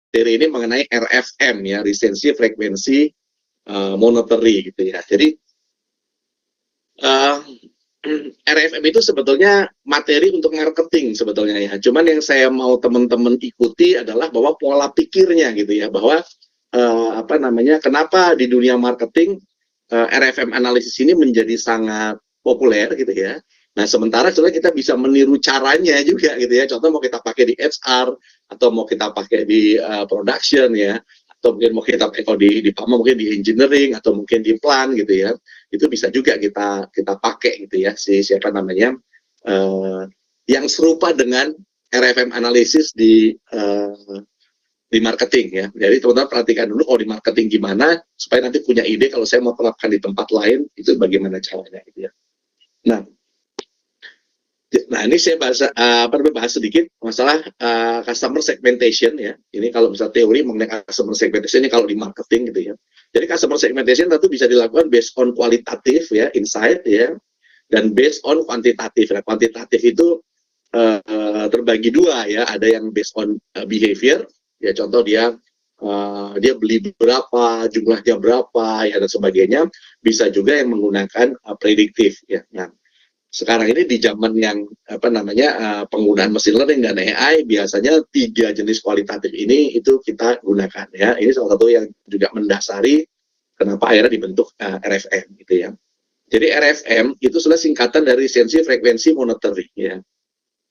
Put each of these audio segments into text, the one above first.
materi ini mengenai RFM ya, resensi frekuensi monetary gitu ya. Jadi RFM itu sebetulnya materi untuk marketing sebetulnya ya. Cuman yang saya mau teman-teman ikuti adalah bahwa pola pikirnya gitu ya, bahwa kenapa di dunia marketing RFM analisis ini menjadi sangat populer gitu ya. Nah, sementara sebenarnya kita bisa meniru caranya juga gitu ya. Contoh mau kita pakai di HR atau mau kita pakai di production ya, atau mungkin mau kita pakai kalau di PAMA mungkin di engineering atau mungkin di plan gitu ya. Itu bisa juga kita pakai gitu ya, yang serupa dengan RFM analisis di marketing ya. Jadi teman-teman perhatikan dulu, di marketing gimana, supaya nanti punya ide kalau saya mau terapkan di tempat lain, itu bagaimana caranya gitu ya. Nah ini saya bahas sedikit masalah customer segmentation ya. Ini kalau bisa teori mengenai customer segmentation ini kalau di marketing gitu ya. Jadi customer segmentation tentu bisa dilakukan based on kualitatif ya, insight ya, dan based on kuantitatif. Nah, kuantitatif itu terbagi dua ya, ada yang based on behavior ya, contoh dia beli berapa, jumlahnya berapa ya dan sebagainya. Bisa juga yang menggunakan prediktif ya. Nah, sekarang ini di zaman yang penggunaan mesin learning dan AI, biasanya 3 jenis kualitatif ini itu kita gunakan ya. Ini salah satu yang juga mendasari kenapa akhirnya dibentuk RFM gitu ya. Jadi RFM itu sudah singkatan dari resensi frekuensi monetary ya.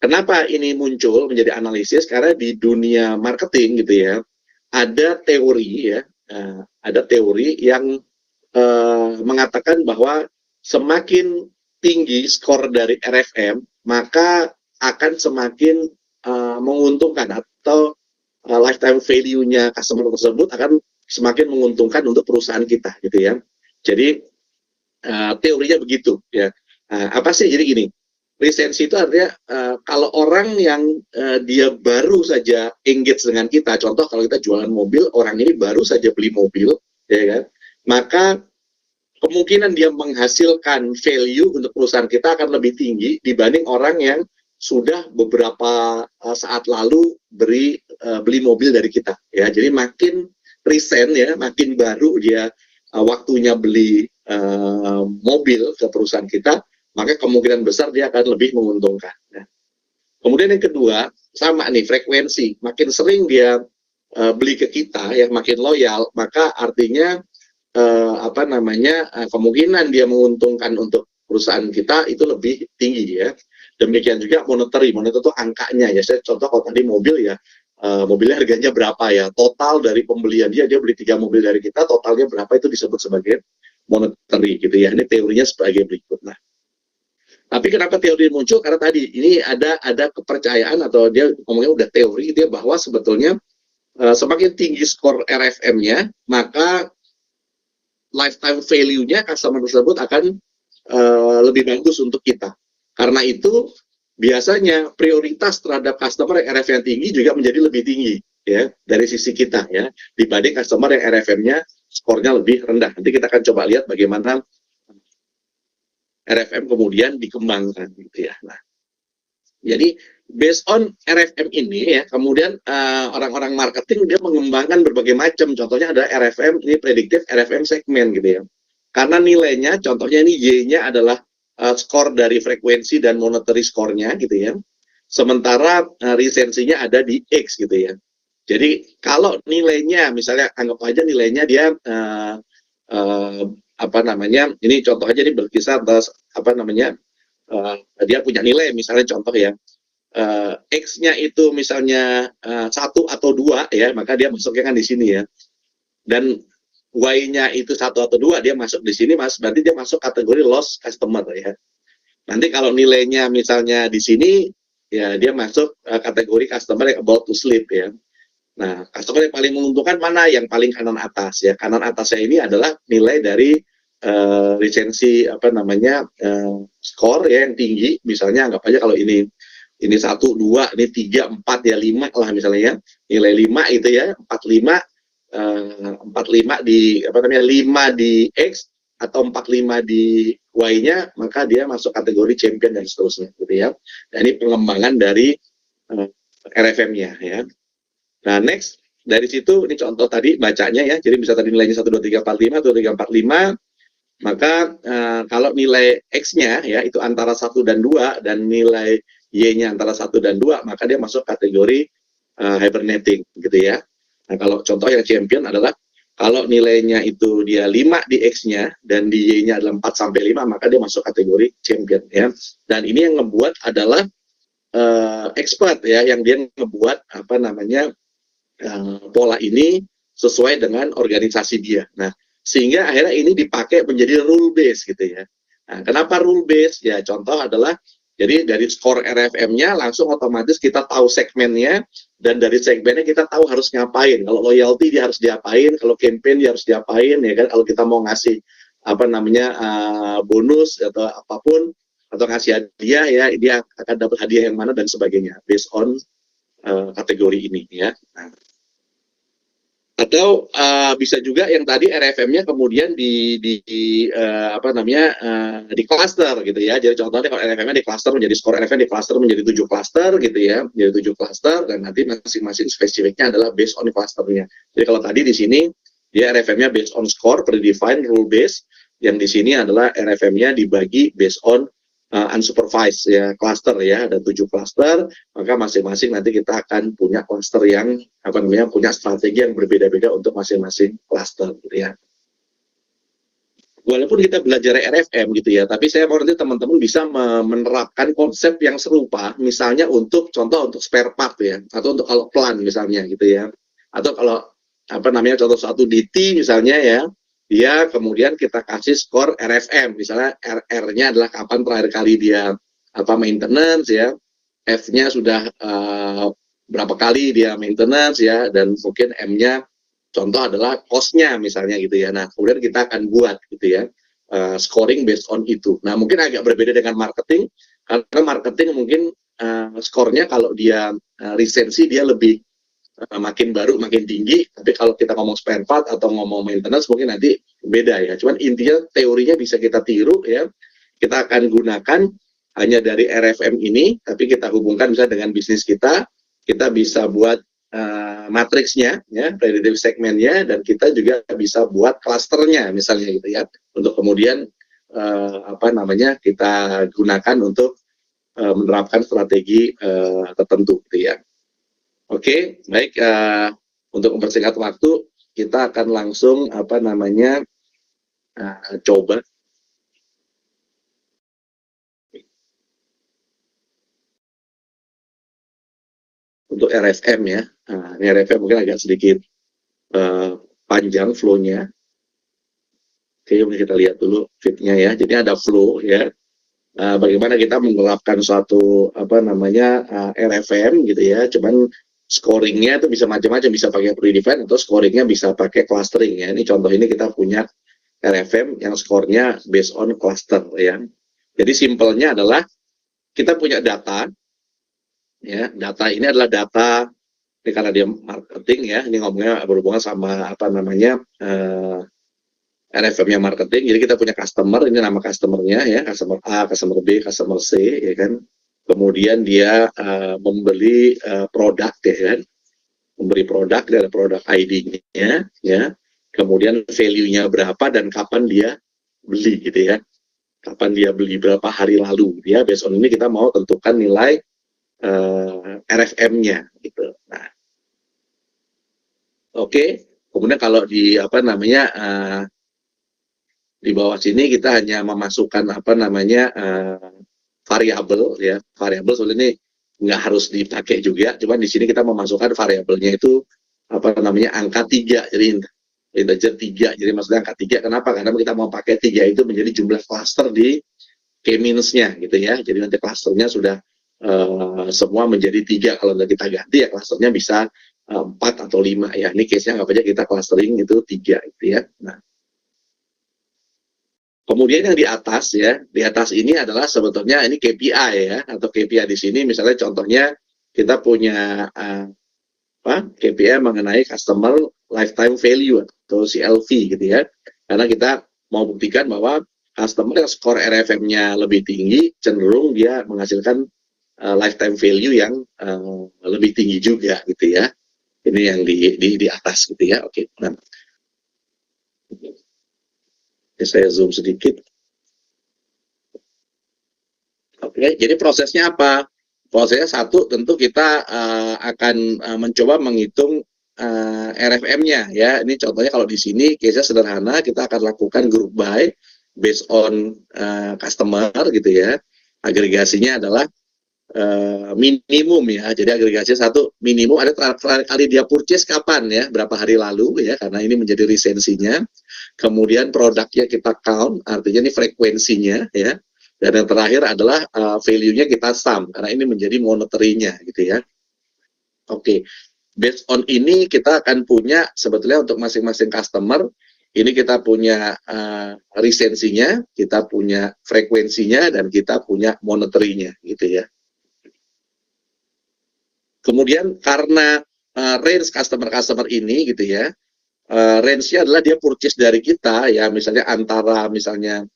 Kenapa ini muncul menjadi analisis? Karena di dunia marketing gitu ya, ada teori ya, ada teori yang mengatakan bahwa semakin tinggi skor dari RFM, maka akan semakin menguntungkan, atau lifetime value-nya customer tersebut akan semakin menguntungkan untuk perusahaan kita gitu ya. Jadi teorinya begitu ya. Apa sih? Jadi gini, resensi itu artinya kalau orang yang dia baru saja engage dengan kita, contoh kalau kita jualan mobil, orang ini baru saja beli mobil, ya kan, maka kemungkinan dia menghasilkan value untuk perusahaan kita akan lebih tinggi dibanding orang yang sudah beberapa saat lalu beli mobil dari kita ya. Jadi makin recent ya, makin baru dia waktunya beli mobil ke perusahaan kita, maka kemungkinan besar dia akan lebih menguntungkan ya. Kemudian yang kedua, sama nih, frekuensi. Makin sering dia beli ke kita ya, makin loyal, maka artinya kemungkinan dia menguntungkan untuk perusahaan kita itu lebih tinggi ya. Demikian juga monetary itu angkanya ya. Saya contoh kalau tadi mobil ya, mobilnya harganya berapa ya, total dari pembelian dia beli 3 mobil dari kita, totalnya berapa, itu disebut sebagai monetary gitu ya. Ini teorinya sebagai berikut. Nah, tapi kenapa teori muncul? Karena tadi ini ada kepercayaan, atau dia ngomongnya udah teori dia, bahwa sebetulnya semakin tinggi skor RFM-nya, maka lifetime value-nya customer tersebut akan lebih bagus untuk kita. Karena itu biasanya prioritas terhadap customer yang RFM yang tinggi juga menjadi lebih tinggi ya dari sisi kita ya, dibanding customer yang RFM-nya skornya lebih rendah. Nanti kita akan coba lihat bagaimana RFM kemudian dikembangkan gitu ya. Nah, jadi based on RFM ini ya, kemudian orang-orang marketing dia mengembangkan berbagai macam. Contohnya ada RFM, ini prediktif RFM segmen gitu ya. Karena nilainya, contohnya ini Y-nya adalah skor dari frekuensi dan monetary skornya gitu ya. Sementara resensinya ada di X gitu ya. Jadi kalau nilainya, misalnya anggap aja nilainya dia ini contoh aja, ini berkisar atas dia punya nilai, misalnya contoh ya, X-nya itu misalnya 1 atau 2 ya, maka dia masuknya kan di sini ya. Dan Y-nya itu 1 atau 2, dia masuk di sini, berarti dia masuk kategori lost customer ya. Nanti kalau nilainya misalnya di sini, ya dia masuk kategori customer yang about to sleep ya. Nah, customer yang paling menguntungkan mana? Yang paling kanan atas ya. Kanan atasnya ini adalah nilai dari resensi skor ya yang tinggi. Misalnya anggap aja kalau ini 1, 2, ini 3, 4 ya, 5 lah misalnya ya. Nilai 5 itu ya, 45 di 5 di X atau 45 di Y-nya, maka dia masuk kategori champion dan seterusnya gitu ya. Dan ini pengembangan dari RFM-nya ya. Nah, next dari situ ini contoh tadi bacanya ya, jadi bisa tadi nilainya 1, 2, 3, 4, 5, 1, 2, 3, 4, 5, maka kalau nilai X-nya ya itu antara 1 dan 2 dan nilai Y-nya antara 1 dan 2, maka dia masuk kategori hibernating gitu ya. Nah, kalau contoh yang champion adalah kalau nilainya itu dia 5 di X-nya dan di Y-nya adalah 4 sampai 5, maka dia masuk kategori champion ya. Dan ini yang ngebuat adalah expert ya, yang dia ngebuat apa namanya pola ini sesuai dengan organisasi dia. Nah, sehingga akhirnya ini dipakai menjadi rule base gitu ya. Nah, kenapa rule base? Ya, contoh adalah jadi dari skor RFM-nya langsung otomatis kita tahu segmennya, dan dari segmennya kita tahu harus ngapain. Kalau loyalty dia harus diapain, kalau campaign dia harus diapain ya kan. Kalau kita mau ngasih apa namanya bonus atau apapun atau ngasih hadiah ya, dia akan dapat hadiah yang mana dan sebagainya based on kategori ini ya. Nah, atau bisa juga yang tadi RFM-nya kemudian apa namanya di cluster gitu ya. Jadi contohnya kalau RFM-nya di cluster menjadi skor RFM di cluster menjadi 7 cluster gitu ya, menjadi 7 cluster, dan nanti masing-masing spesifiknya adalah based on clusternya. Jadi kalau tadi di sini dia RFM-nya based on score, predefined, rule based, yang di sini adalah RFM-nya dibagi based on unsupervised ya, cluster ya, ada 7 cluster, maka masing-masing nanti kita akan punya cluster yang apa namanya punya strategi yang berbeda-beda untuk masing-masing cluster gitu ya. Walaupun kita belajar RFM gitu ya, tapi saya mau nanti teman-teman bisa menerapkan konsep yang serupa, misalnya untuk contoh untuk spare part ya, atau untuk kalau plan misalnya gitu ya, atau kalau apa namanya contoh satu DT misalnya ya, dia kemudian kita kasih skor RFM, misalnya R-nya adalah kapan terakhir kali dia apa maintenance ya, F-nya sudah berapa kali dia maintenance ya, dan mungkin M-nya contoh adalah cost-nya misalnya gitu ya. Nah, kemudian kita akan buat gitu ya scoring based on itu. Nah, mungkin agak berbeda dengan marketing, karena marketing mungkin skornya kalau dia resensi dia lebih makin baru makin tinggi, tapi kalau kita ngomong spare part atau ngomong maintenance mungkin nanti beda ya. Cuman intinya teorinya bisa kita tiru ya. Kita akan gunakan hanya dari RFM ini, tapi kita hubungkan misalnya dengan bisnis kita bisa buat matriksnya ya, predictive segmentnya, dan kita juga bisa buat klasternya misalnya gitu ya, untuk kemudian apa namanya kita gunakan untuk menerapkan strategi tertentu gitu ya. Oke, baik. Untuk mempersingkat waktu, kita akan langsung apa namanya coba untuk RFM ya. Ini RFM mungkin agak sedikit panjang flow-nya. Oke, mungkin kita lihat dulu fit-nya ya. Jadi ada flow ya. Bagaimana kita menerapkan suatu apa namanya RFM gitu ya. Cuman scoringnya itu bisa macam-macam, bisa pakai predefined atau scoringnya bisa pakai clustering ya. Ini contoh ini kita punya RFM yang skornya based on cluster ya. Jadi simpelnya adalah kita punya data ya. Data ini adalah data ini karena dia marketing ya. Ini ngomongnya berhubungan sama apa namanya RFM-nya marketing. Jadi kita punya customer, ini nama customernya ya, customer A, customer B, customer C ya kan. Kemudian dia membeli produk ya kan. Memberi produk, dari produk ID-nya ya. Kemudian value-nya berapa dan kapan dia beli gitu ya. Kapan dia beli, berapa hari lalu ya. Based on ini kita mau tentukan nilai RFM-nya gitu. Nah, oke. Kemudian kalau di apa namanya di bawah sini kita hanya memasukkan apa namanya variabel ya. Variabel sebenarnya nggak harus dipakai juga, cuman di sini kita memasukkan variabelnya itu apa namanya angka 3, jadi integer 3, jadi maksudnya angka 3. Kenapa? Karena kita mau pakai 3 itu menjadi jumlah cluster di K-nya gitu ya. Jadi nanti clusternya sudah semua menjadi 3. Kalau kita ganti ya clusternya bisa 4 atau 5 ya. Ini case-nya nggak aja kita clustering itu 3 gitu ya. Nah, kemudian yang di atas ya, di atas ini adalah sebetulnya ini KPI ya, atau KPI di sini misalnya contohnya kita punya apa KPI mengenai customer lifetime value atau CLV gitu ya. Karena kita mau buktikan bahwa customer yang skor RFM-nya lebih tinggi cenderung dia menghasilkan lifetime value yang lebih tinggi juga gitu ya. Ini yang di atas gitu ya. Oke. Nah, ini saya zoom sedikit. Oke, jadi prosesnya apa? Prosesnya satu, tentu kita akan mencoba menghitung RFM-nya ya. Ini contohnya kalau di sini case-nya sederhana, kita akan lakukan group by based on customer gitu ya. Agregasinya adalah minimum ya. Jadi agregasinya satu minimum ada terakhir kali dia purchase kapan ya, berapa hari lalu ya, karena ini menjadi resensinya. Kemudian produknya kita count, artinya ini frekuensinya ya. Dan yang terakhir adalah value-nya kita sum, karena ini menjadi monetary-nya gitu ya. Oke, based on ini kita akan punya sebetulnya untuk masing-masing customer, ini kita punya resensinya, kita punya frekuensinya, dan kita punya monetary-nya gitu ya. Kemudian karena range customer-customer ini gitu ya, range-nya adalah dia purchase dari kita ya, misalnya antara misalnya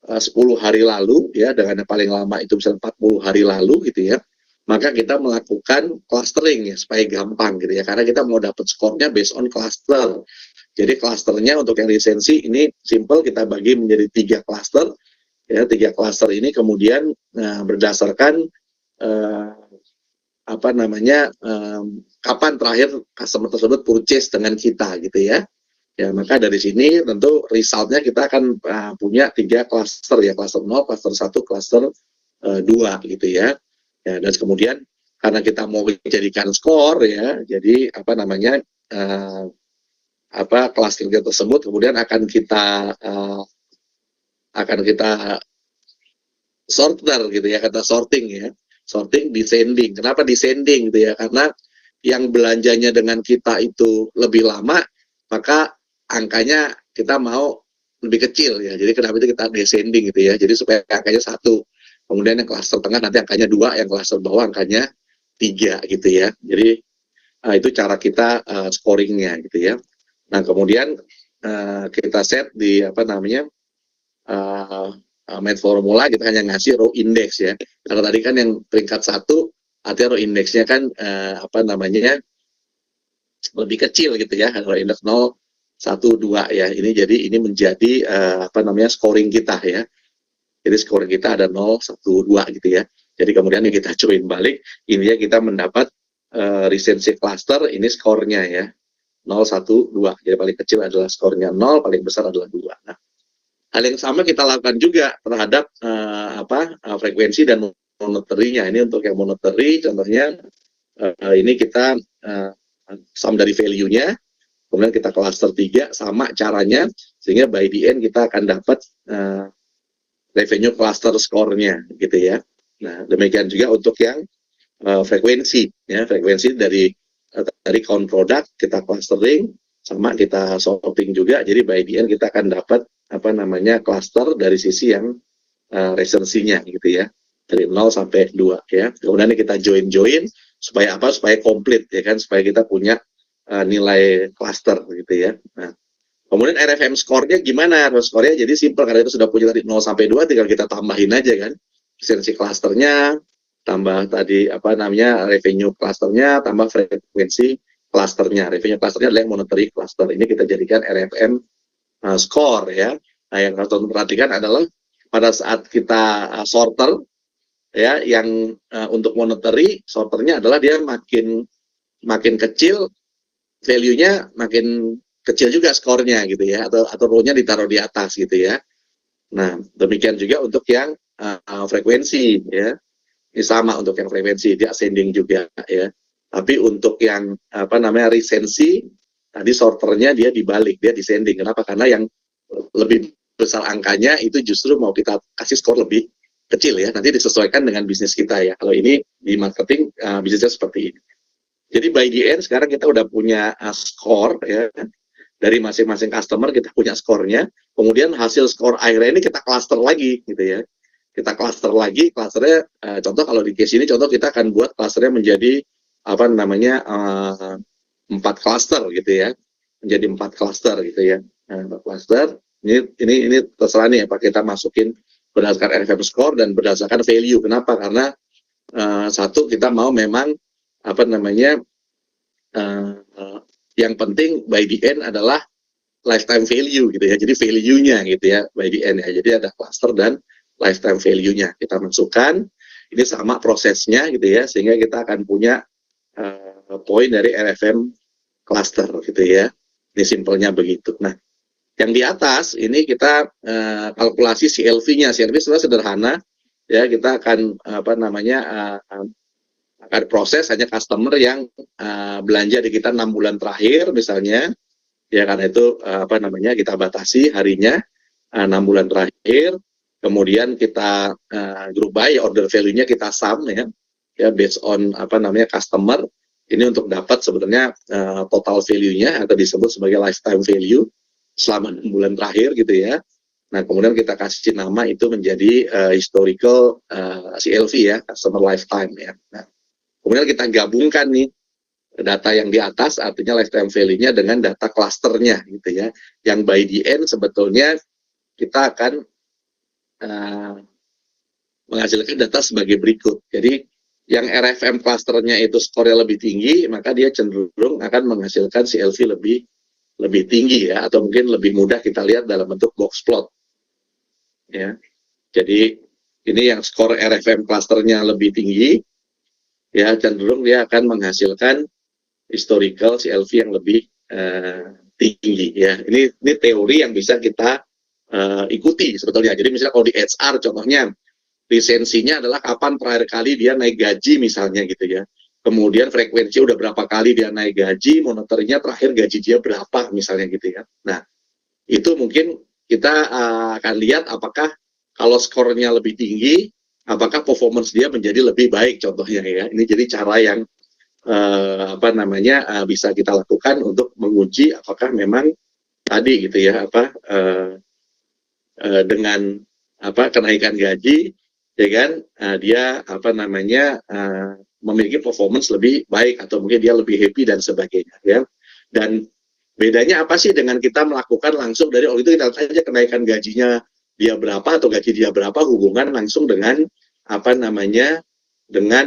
10 hari lalu ya, dengan yang paling lama itu misalnya 40 hari lalu gitu ya, maka kita melakukan clustering ya supaya gampang gitu ya, karena kita mau dapat skornya based on cluster. Jadi clusternya untuk yang lisensi ini simple, kita bagi menjadi 3 cluster ya. 3 cluster ini kemudian berdasarkan apa namanya kapan terakhir customer tersebut purchase dengan kita gitu ya. Ya, maka dari sini tentu resultnya kita akan punya 3 cluster ya, cluster 0, cluster 1, cluster 2 gitu ya. Ya. Dan kemudian karena kita mau menjadikan skor ya, jadi apa namanya cluster tersebut kemudian akan kita sorter gitu ya, kata sorting ya. Sorting descending. Kenapa descending gitu ya? Karena yang belanjanya dengan kita itu lebih lama, maka angkanya kita mau lebih kecil ya. Jadi kenapa itu kita descending gitu ya. Jadi supaya angkanya 1. Kemudian yang klaster tengah nanti angkanya 2, yang klaster bawah angkanya 3 gitu ya. Jadi itu cara kita scoringnya gitu ya. Nah kemudian kita set di apa namanya main formula, kita hanya ngasih row index ya. Karena tadi kan yang peringkat 1 artinya row indexnya kan apa namanya lebih kecil gitu ya, row index 0, 1, 2 ya. Ini menjadi apa namanya scoring kita ya. Jadi scoring kita ada 0, 1, 2 gitu ya. Jadi kemudian kita join balik, intinya kita mendapat recency cluster, ini skornya ya. 0, 1, 2. Jadi paling kecil adalah skornya 0, paling besar adalah 2. Nah, hal yang sama kita lakukan juga terhadap frekuensi dan monetary-nya. Ini untuk yang monetary, contohnya ini kita sum dari value-nya, kemudian kita cluster 3, sama caranya, sehingga by the end kita akan dapat revenue cluster score-nya gitu ya. Nah, demikian juga untuk yang frekuensi ya, frekuensi dari count product kita clustering, sama kita sorting juga. Jadi by the end kita akan dapat apa namanya cluster dari sisi yang resensinya gitu ya, dari 0 sampai 2 ya. Kemudian kita join supaya apa? Supaya komplit ya kan, supaya kita punya nilai cluster gitu ya. Nah, kemudian RFM score-nya gimana? Score-nya jadi simple, karena itu sudah punya tadi 0 sampai 2, tinggal kita tambahin aja kan. Resensi clusternya, tambah tadi apa namanya revenue clusternya, tambah frekuensi clusternya. Revenue clusternya adalah yang monetary cluster. Ini kita jadikan RFM score ya. Nah, yang harus perhatikan adalah pada saat kita sorter ya, yang untuk monetary sorternya adalah dia makin kecil, value-nya makin kecil juga skornya gitu ya, atau row-nya ditaruh di atas gitu ya. Nah, demikian juga untuk yang frekuensi ya. Ini sama untuk yang frekuensi, dia ascending juga ya. Tapi untuk yang apa namanya resensi, tadi sorternya dia dibalik, dia descending. Kenapa? Karena yang lebih besar angkanya itu justru mau kita kasih skor lebih kecil ya. Nanti disesuaikan dengan bisnis kita ya. Kalau ini di marketing bisnisnya seperti ini. Jadi by the end sekarang kita udah punya skor ya, dari masing-masing customer kita punya skornya. Kemudian hasil skor akhirnya ini kita cluster lagi gitu ya. Kita cluster lagi, clusternya contoh kalau di case ini contoh kita akan buat clusternya menjadi apa namanya 4 cluster gitu ya, menjadi 4 cluster gitu ya. Nah, 4 cluster ini terserah nih apa kita masukin berdasarkan RFM score dan berdasarkan value. Kenapa? Karena satu kita mau memang apa namanya Yang penting by the end adalah lifetime value gitu ya. Jadi value-nya gitu ya by the end ya. Jadi ada cluster dan lifetime value-nya kita masukkan. Ini sama prosesnya gitu ya, sehingga kita akan punya poin dari RFM cluster gitu ya. Ini simpelnya begitu. Nah, yang di atas ini kita kalkulasi CLV-nya. CLV sebenarnya sederhana ya, kita akan akan proses hanya customer yang belanja di kita 6 bulan terakhir misalnya ya, karena itu kita batasi harinya 6 bulan terakhir, kemudian kita group by order value-nya kita sum ya based on customer ini untuk dapat sebenarnya total value-nya atau disebut sebagai lifetime value selama 6 bulan terakhir gitu ya. Nah, kemudian kita kasih nama itu menjadi historical CLV ya, customer lifetime ya. Nah, kemudian kita gabungkan nih data yang di atas, artinya lifetime value-nya dengan data klasternya gitu ya. Yang by the end sebetulnya kita akan menghasilkan data sebagai berikut. Jadi yang RFM klasternya itu skornya lebih tinggi, maka dia cenderung akan menghasilkan CLV lebih tinggi ya, atau mungkin lebih mudah kita lihat dalam bentuk box plot. Ya. Jadi ini yang skor RFM klasternya lebih tinggi, ya cenderung dia akan menghasilkan historical CLV yang lebih tinggi ya. Ini teori yang bisa kita ikuti sebetulnya. Jadi misalnya kalau di HR contohnya lisensinya adalah kapan terakhir kali dia naik gaji misalnya gitu ya. Kemudian frekuensi udah berapa kali dia naik gaji, moneternya terakhir gaji dia berapa misalnya gitu ya. Nah, itu mungkin kita akan lihat apakah kalau skornya lebih tinggi, apakah performance dia menjadi lebih baik contohnya ya. Ini jadi cara yang bisa kita lakukan untuk menguji apakah memang tadi gitu ya dengan kenaikan gaji ya kan dia memiliki performance lebih baik atau mungkin dia lebih happy dan sebagainya ya. Dan bedanya apa sih dengan kita melakukan langsung dari itu kita saja kenaikan gajinya dia berapa atau gaji dia berapa hubungan langsung dengan dengan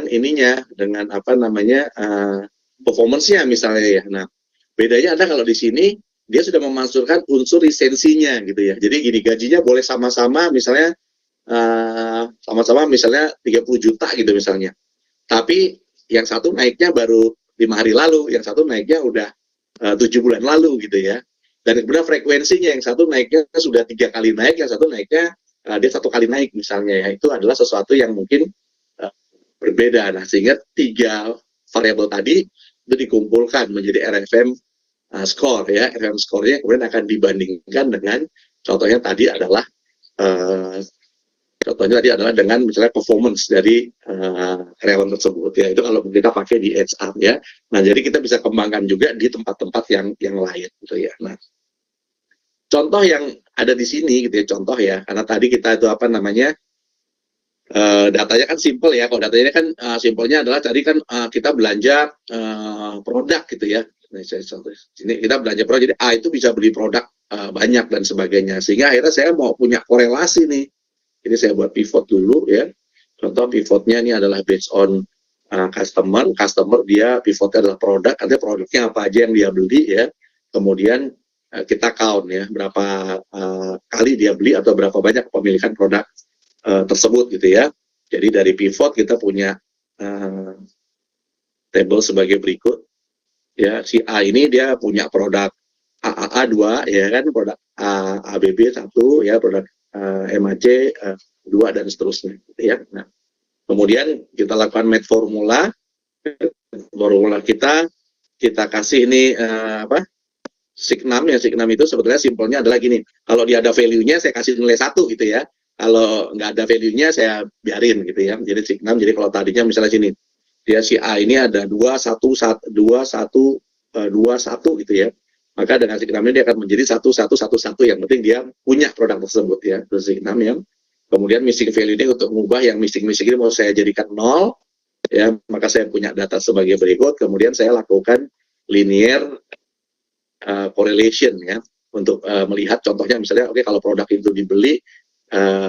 performance-nya misalnya ya. Nah, bedanya ada kalau di sini dia sudah memasukkan unsur lisensinya gitu ya. Jadi gini, gajinya boleh sama-sama misalnya sama-sama misalnya 30 juta gitu misalnya. Tapi yang satu naiknya baru 5 hari lalu, yang satu naiknya udah 7 bulan lalu gitu ya. Dan kemudian frekuensinya yang satu naiknya sudah 3 kali naik, yang satu naiknya dia 1 kali naik misalnya ya. Itu adalah sesuatu yang mungkin berbeda. Nah, sehingga 3 variabel tadi itu dikumpulkan menjadi RFM score ya. RFM score-nya kemudian akan dibandingkan dengan contohnya tadi adalah dengan misalnya performance dari karyawan tersebut ya. Itu kalau kita pakai di HR ya. Nah, jadi kita bisa kembangkan juga di tempat-tempat yang lain gitu ya. Nah, contoh yang ada di sini gitu ya, contoh ya, karena tadi kita itu datanya kan simple ya. Kalau datanya kan simpelnya adalah tadi kan kita belanja produk gitu ya. Nah, ini kita belanja produk, jadi A itu bisa beli produk banyak dan sebagainya. Sehingga akhirnya saya mau punya korelasi nih. Ini saya buat pivot dulu ya. Contoh pivotnya ini adalah based on customer dia pivotnya adalah produk, artinya produknya apa aja yang dia beli ya. Kemudian kita count ya berapa kali dia beli atau berapa banyak kepemilikan produk tersebut gitu ya. Jadi dari pivot kita punya table sebagai berikut ya. Si A ini dia punya produk AAA 2 ya kan, produk ABB 1 ya, produk MAC 2 dan seterusnya gitu ya. Nah, kemudian kita lakukan match formula kita kasih ini signum ya. Signum itu sebetulnya simpelnya adalah gini, kalau dia ada value-nya saya kasih nilai 1 gitu ya, kalau nggak ada value-nya saya biarin gitu ya. Jadi signum, jadi kalau tadinya misalnya sini dia si A ini ada 2, 1, 1, 2, 1, 2, 1 gitu ya, maka dengan signumnya dia akan menjadi 1, 1, 1, 1. Yang penting dia punya produk tersebut ya, itu signum ya. Kemudian missing value ini untuk mengubah yang missing ini mau saya jadikan 0 ya, maka saya punya data sebagai berikut. Kemudian saya lakukan linear correlation ya untuk melihat contohnya misalnya oke, kalau produk itu dibeli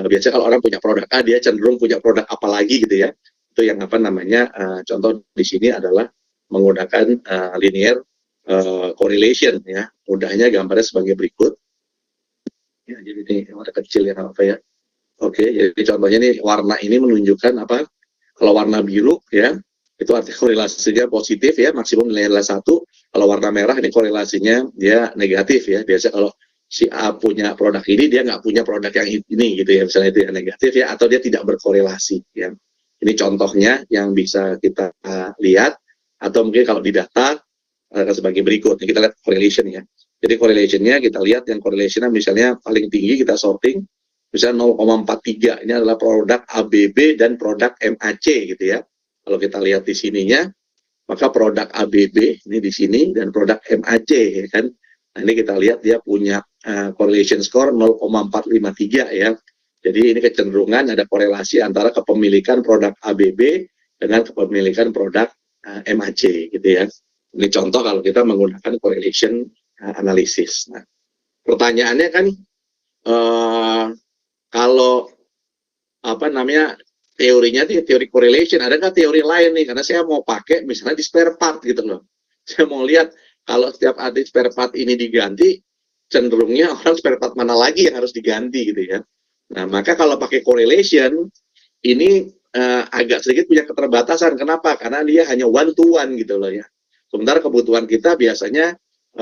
biasanya kalau orang punya produk A dia cenderung punya produk apa lagi gitu ya. Itu yang contoh di sini adalah menggunakan linear correlation ya. Mudahnya gambarnya sebagai berikut. Ya, jadi ini warna kecil yang apa ya? Oke, jadi contohnya nih warna ini menunjukkan apa? Kalau warna biru ya, itu artinya korelasinya positif ya, maksimum nilai adalah 1. Kalau warna merah ini korelasinya dia negatif ya. Biasa kalau si A punya produk ini, dia nggak punya produk yang ini gitu ya, misalnya itu yang negatif ya, atau dia tidak berkorelasi ya. Ini contohnya yang bisa kita lihat, atau mungkin kalau di data sebagai berikut. Kita lihat correlation ya. Jadi correlationnya kita lihat yang correlationnya misalnya paling tinggi kita sorting, misalnya 0,43 ini adalah produk ABB dan produk MAC gitu ya. Kalau kita lihat di sininya, maka produk ABB ini di sini dan produk MAC ya kan. Nah, ini kita lihat dia punya correlation score 0,453 ya. Jadi ini kecenderungan ada korelasi antara kepemilikan produk ABB dengan kepemilikan produk MAC gitu ya. Ini contoh kalau kita menggunakan correlation analysis. Nah, pertanyaannya kan kalau apa namanya teorinya itu teori correlation, ada nggak teori lain nih? Karena saya mau pakai misalnya di spare part gitu loh. Saya mau lihat kalau setiap ada spare part ini diganti, cenderungnya orang spare part mana lagi yang harus diganti gitu ya. Nah, maka kalau pakai correlation ini agak sedikit punya keterbatasan. Kenapa? Karena dia hanya one to one gitu loh ya. Sementara kebutuhan kita biasanya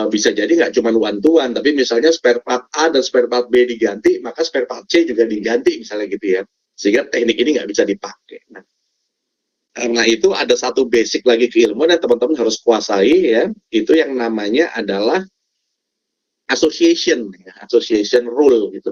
bisa jadi nggak cuma one to one, tapi misalnya spare part A dan spare part B diganti, maka spare part C juga diganti misalnya gitu ya. Sehingga teknik ini nggak bisa dipakai. Nah, karena itu ada satu basic lagi keilmuan yang teman-teman harus kuasai ya, itu yang namanya adalah association rule gitu.